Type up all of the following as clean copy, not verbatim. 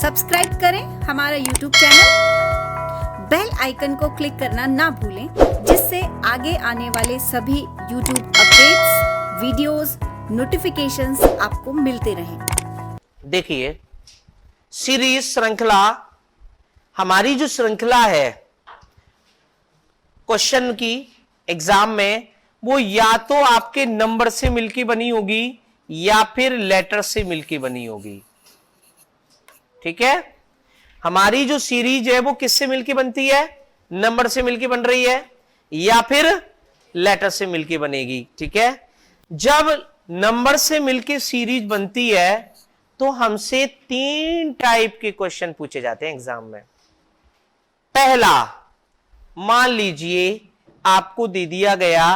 Subscribe करें हमारा YouTube channel, bell icon को क्लिक करना ना भूलें, जिससे आगे आने वाले सभी YouTube अपडेट्स, वीडियोस, नोटिफिकेशंस आपको मिलते रहें। देखिए, सीरीज श्रृंखला, हमारी जो श्रृंखला है क्वेश्चन की एग्जाम में, वो या तो आपके नंबर से मिलके बनी होगी या फिर लेटर से मिलके बनी होगी। ठीक है, हमारी जो सीरीज है वो किससे मिलके बनती है? नंबर से मिलके बन रही है या फिर लेटर से मिलके बनेगी। ठीक है, जब नंबर से मिलके सीरीज बनती है तो हमसे 3 टाइप के क्वेश्चन पूछे जाते हैं एग्जाम में। पहला, मान लीजिए आपको दे दिया गया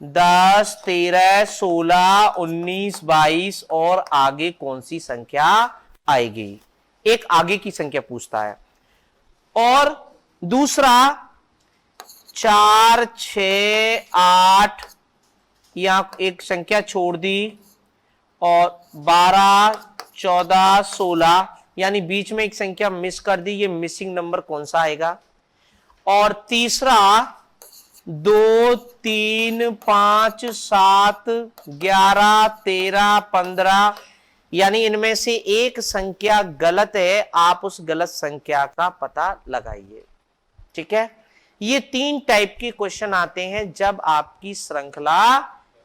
10, 13, 16, 19, 22 और आगे कौन सी संख्या आएगी, एक आगे की संख्या पूछता है। और दूसरा 4, 6, 8 या एक संख्या छोड़ दी, और 12, 14, 16 यानी बीच में एक संख्या मिस कर दी, ये मिसिंग नंबर कौन सा आएगा। और तीसरा 2, 3, 5, 7, 11, 13, 15 यानी इनमें से एक संख्या गलत है, आप उस गलत संख्या का पता लगाइए। ठीक है, ये 3 टाइप के क्वेश्चन आते हैं जब आपकी श्रृंखला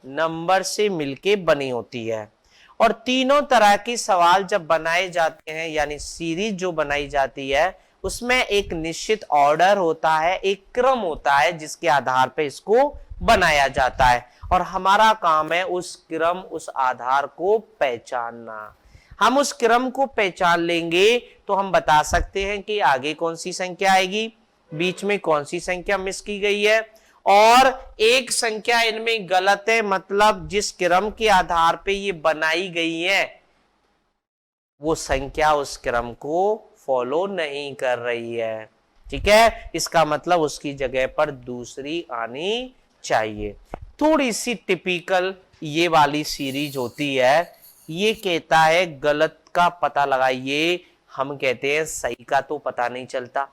नंबर से मिलके बनी होती है। और तीनों तरह के सवाल जब बनाए जाते हैं, यानी सीरीज जो बनाई जाती है, उसमें एक निश्चित ऑर्डर होता है, एक क्रम होता है जिसके आधार पर इसको बनाया जाता है। और हमारा काम है उस क्रम, उस आधार को पहचानना। हम उस क्रम को पहचान लेंगे तो हम बता सकते हैं कि आगे कौन सी संख्या आएगी, बीच में कौन सी संख्या मिस की गई है, और एक संख्या इनमें गलत है, मतलब जिस क्रम के आधार पे ये बनाई गई है वो संख्या उस क्रम को फॉलो नहीं कर रही है। ठीक है, इसका मतलब उसकी जगह पर दूसरी आनी चाहिए। थोड़ी सी टिपिकल ये वाली सीरीज होती है, ये कहता है गलत का पता लगाइए, हम कहते हैं सही का तो पता नहीं चलता,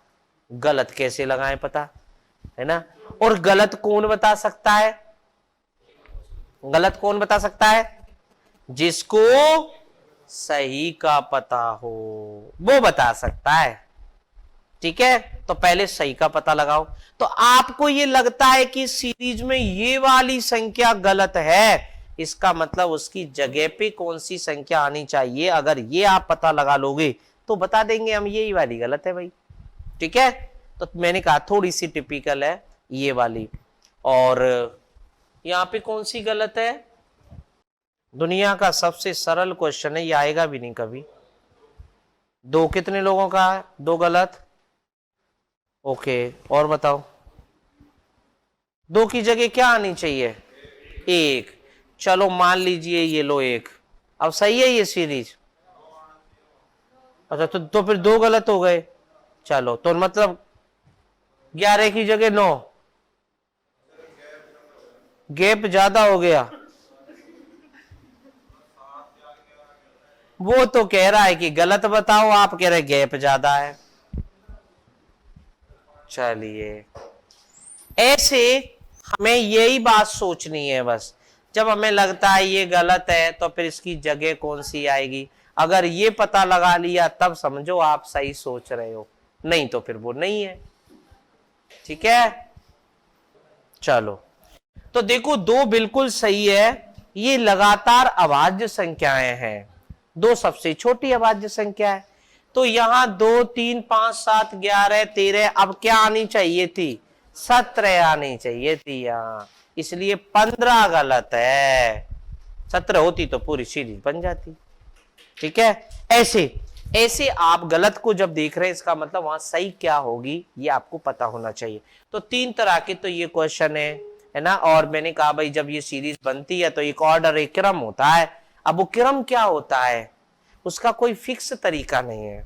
गलत कैसे लगाएं पता, है ना। और गलत कौन बता सकता है? गलत कौन बता सकता है? जिसको सही का पता हो वो बता सकता है। ठीक है, तो पहले सही का पता लगाओ। तो आपको ये लगता है कि सीरीज में ये वाली संख्या गलत है, इसका मतलब उसकी जगह पे कौन सी संख्या आनी चाहिए, अगर ये आप पता लगा लोगे तो बता देंगे हम यही वाली गलत है भाई। ठीक है, तो मैंने कहा थोड़ी सी टिपिकल है ये वाली। और यहां पे कौन सी गलत है? दुनिया का सबसे सरल क्वेश्चन है, ये आएगा भी नहीं कभी। 2 कितने लोगों का है? 2 गलत। ओके, और बताओ 2 की जगह क्या आनी चाहिए? 1। चलो मान लीजिए ये लो 1, अब सही है ये सीरीज। अच्छा, तो फिर 2 गलत हो गए। चलो, तो मतलब 11 की जगह 9, गैप ज्यादा हो गया। वो तो कह रहा है कि गलत बताओ, आप कह रहे गैप ज्यादा है। चलिए, ऐसे हमें यही बात सोचनी है बस। जब हमें लगता है ये गलत है तो फिर इसकी जगह कौन सी आएगी, अगर ये पता लगा लिया तब समझो आप सही सोच रहे हो, नहीं तो फिर वो नहीं है। ठीक है, चलो, तो देखो 2 बिल्कुल सही है, ये लगातार अभाज्य संख्याएं हैं, 2 सबसे छोटी अभाज्य संख्या है। तो यहां 2, 3, 5, 7, 11, 13, अब क्या आनी चाहिए थी? 17 आनी चाहिए थी यहां, इसलिए 15 गलत है। 17 होती तो पूरी सीरीज बन जाती। ठीक है, ऐसे ऐसे आप गलत को जब देख रहे हैं, इसका मतलब वहां सही क्या होगी ये आपको पता होना चाहिए। तो 3 तरह के तो ये क्वेश्चन है ना। और मैंने कहा भाई जब ये सीरीज बनती है तो एक ऑर्डर, एक क्रम होता है। अब वो क्रम क्या होता है, उसका कोई फिक्स तरीका नहीं है,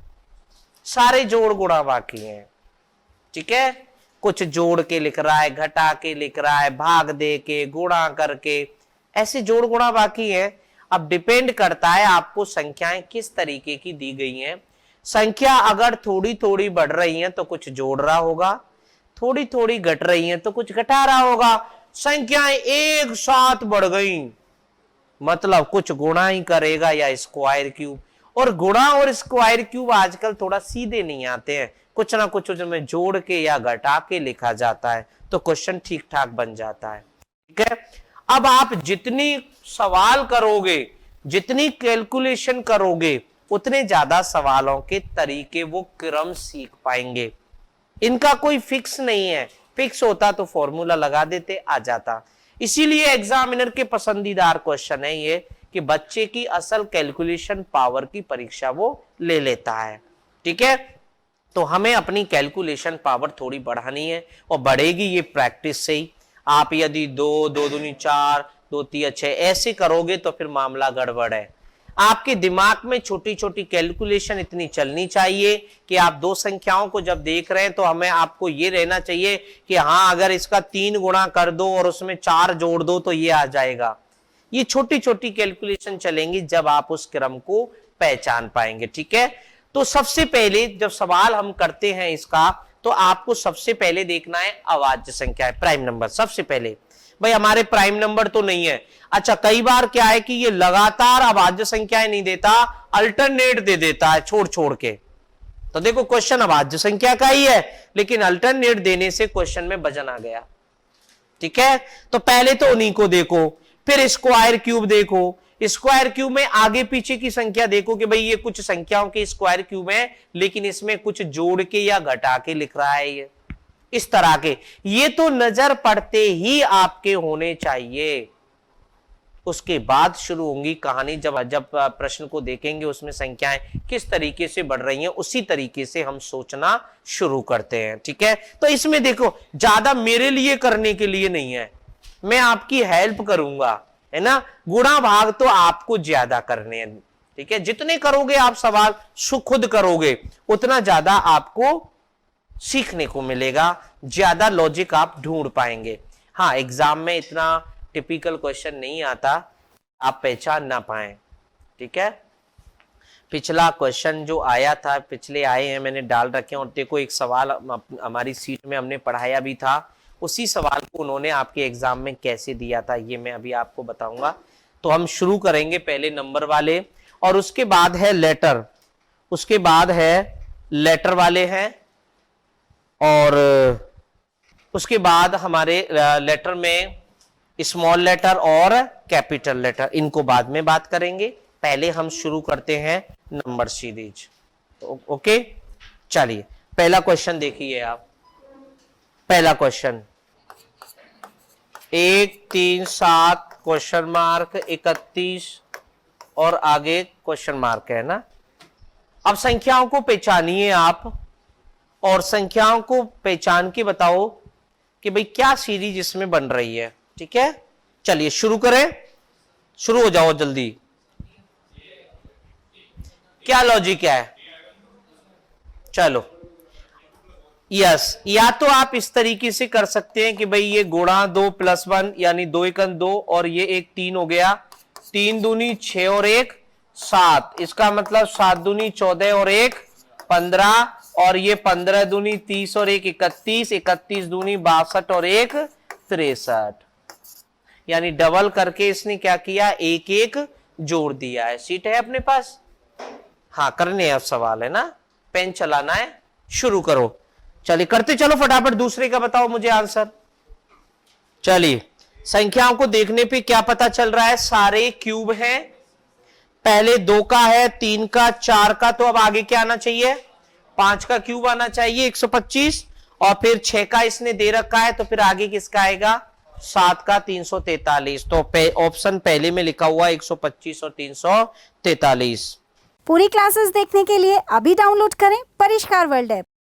सारे जोड़ गुणा बाकी हैं। ठीक है, कुछ जोड़ के लिख रहा है, घटा के लिख रहा है, भाग दे के, गुणा करके, ऐसे जोड़ गुणा बाकी है। अब डिपेंड करता है आपको संख्याएं किस तरीके की दी गई हैं। संख्या अगर थोड़ी थोड़ी बढ़ रही है तो कुछ जोड़ रहा होगा, थोड़ी थोड़ी घट रही है तो कुछ घटा रहा होगा। संख्याएं एक साथ बढ़ गई मतलब कुछ गुणा ही करेगा या स्क्वायर क्यूब, और गुणा और स्क्वायर क्यूब आजकल थोड़ा सीधे नहीं आते हैं, कुछ ना कुछ उसमें जोड़ के या घटा के लिखा जाता है, तो क्वेश्चन ठीक ठाक बन जाता है। ठीक है, अब आप जितनी सवाल करोगे, जितनी कैलकुलेशन करोगे, उतने ज्यादा सवालों के तरीके वो क्रम सीख पाएंगे। इनका कोई फिक्स नहीं है, फिक्स होता तो फॉर्मूला लगा देते, आ जाता। इसीलिए एग्जामिनर के पसंदीदार क्वेश्चन है ये कि बच्चे की असल कैलकुलेशन पावर की परीक्षा वो ले लेता है। ठीक है, तो हमें अपनी कैलकुलेशन पावर थोड़ी बढ़ानी है, और बढ़ेगी ये प्रैक्टिस से ही। आप यदि 2 2 दूनी 4 2 3 6 ऐसे करोगे तो फिर मामला गड़बड़ है। आपके दिमाग में छोटी छोटी कैलकुलेशन इतनी चलनी चाहिए कि आप दो संख्याओं को जब देख रहे हैं तो हमें आपको ये रहना चाहिए कि हाँ, अगर इसका 3 गुणा कर दो और उसमें 4 जोड़ दो तो ये आ जाएगा। ये छोटी छोटी कैलकुलेशन चलेंगी जब आप उस क्रम को पहचान पाएंगे। ठीक है, तो सबसे पहले जब सवाल हम करते हैं इसका, तो आपको सबसे पहले देखना है अभाज्य संख्या है, प्राइम नंबर। सबसे पहले भाई हमारे प्राइम नंबर तो नहीं है। अच्छा, कई बार क्या है कि ये लगातार अभाज्य संख्याएं नहीं देता, अल्टरनेट दे देता है छोड़ छोड़ के। तो देखो क्वेश्चन अभाज्य संख्या का ही है, लेकिन अल्टरनेट देने से क्वेश्चन में वजन आ गया। ठीक है, तो पहले तो उन्हीं को देखो, फिर स्क्वायर क्यूब देखो। स्क्वायर क्यूब में आगे पीछे की संख्या देखो कि भाई ये कुछ संख्याओं के स्क्वायर क्यूब है, लेकिन इसमें कुछ जोड़ के या घटा के लिख रहा है ये, इस तरह के। ये तो नजर पड़ते ही आपके होने चाहिए। उसके बाद शुरू होंगी कहानी, जब जब प्रश्न को देखेंगे उसमें संख्याएं किस तरीके से बढ़ रही हैं, उसी तरीके से हम सोचना शुरू करते हैं। ठीक है, तो इसमें देखो ज्यादा मेरे लिए करने के लिए नहीं है, मैं आपकी हेल्प करूंगा, है ना। गुणा भाग तो आपको ज्यादा करने हैं। ठीक है, जितने करोगे आप सवाल खुद करोगे, उतना ज्यादा आपको सीखने को मिलेगा, ज्यादा लॉजिक आप ढूंढ पाएंगे। हाँ, एग्जाम में इतना टिपिकल क्वेश्चन नहीं आता, आप पहचान ना पाए। ठीक है, पिछला क्वेश्चन जो आया था, पिछले आए हैं मैंने डाल रखे हैं, और देखो एक सवाल हमारी सीट में हमने पढ़ाया भी था, उसी सवाल को उन्होंने आपके एग्जाम में कैसे दिया था ये मैं अभी आपको बताऊंगा। तो हम शुरू करेंगे पहले नंबर वाले, और उसके बाद है लेटर, उसके बाद है लेटर वाले हैं, और उसके बाद हमारे लेटर में स्मॉल लेटर और कैपिटल लेटर, इनको बाद में बात करेंगे। पहले हम शुरू करते हैं नंबर सीरीज। तो ओके, चलिए पहला क्वेश्चन देखिए आप। पहला क्वेश्चन 1 3 7 क्वेश्चन मार्क 31 और आगे क्वेश्चन मार्क है ना। अब संख्याओं को पहचानिए आप, और संख्याओं को पहचान के बताओ कि भाई क्या सीरीज इसमें बन रही है। ठीक है, चलिए शुरू करें, शुरू हो जाओ जल्दी। क्या लॉजिक है? चलो, यस, या तो आप इस तरीके से कर सकते हैं कि भाई ये गुणा 2 + 1 यानी 2 × 2, और ये एक 3 हो गया, 3 दूनी 6 और 1 7, इसका मतलब 7 दूनी 14 और 1 15, और ये 15 दूनी 30 और 1 31, 31 दूनी 62 और 1 63, यानी डबल करके इसने क्या किया, 1 1 जोड़ दिया है। सीट है अपने पास? हाँ, करने अब सवाल है ना, पेन चलाना है, शुरू करो। चलिए करते चलो फटाफट, दूसरे का बताओ मुझे आंसर। चलिए, संख्याओं को देखने पे क्या पता चल रहा है, सारे क्यूब हैं। पहले 2 का है, 3 का, 4 का, तो अब आगे क्या आना चाहिए, 5 का क्यूब आना चाहिए 125, और फिर 6 का इसने दे रखा है, तो फिर आगे किसका आएगा, 7 का 343। तो ऑप्शन पहले में लिखा हुआ 125 और 343। पूरी क्लासेस देखने के लिए अभी डाउनलोड करें परिष्कार वर्ल्ड ऐप।